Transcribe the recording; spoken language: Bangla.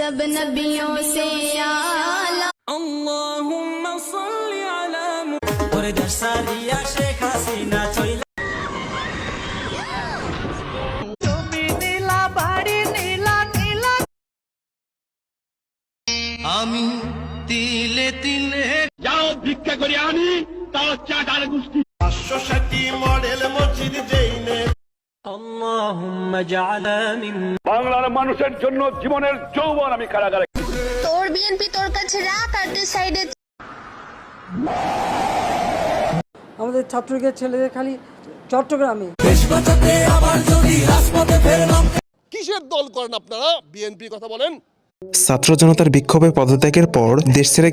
सब नबियों से आला अल्लाहुम्मा सल्ली अला ओरे दर्शारिया शेख हासिना चइला তুমি নীলা বাড়ি নীলা নীলা আমি তিলে তিলে যাও ভিক্ষা করে আনি তাও চাটার গোষ্ঠী 560 মডেল মসজিদ যেইনে আল্লাহুম্মা জাআলা মিন বাংলার মানুষের জন্য জীবনের যৌবন আমি কারাগারে তোর বিএনপি তোর কাছে রাখ আর তুই সাইডে আমাদের ছাত্রলীগের ছেলেদের খালি চট্টগ্রামে দেশবাঁচাতে আবার যদি রাজপথে ফেরলাম কিসের দল করেন আপনারা? বিএনপি কথা বলেন। ছাত্র জনতার বিক্ষোভে পদত্যাগের পর দেশ ছেড়ে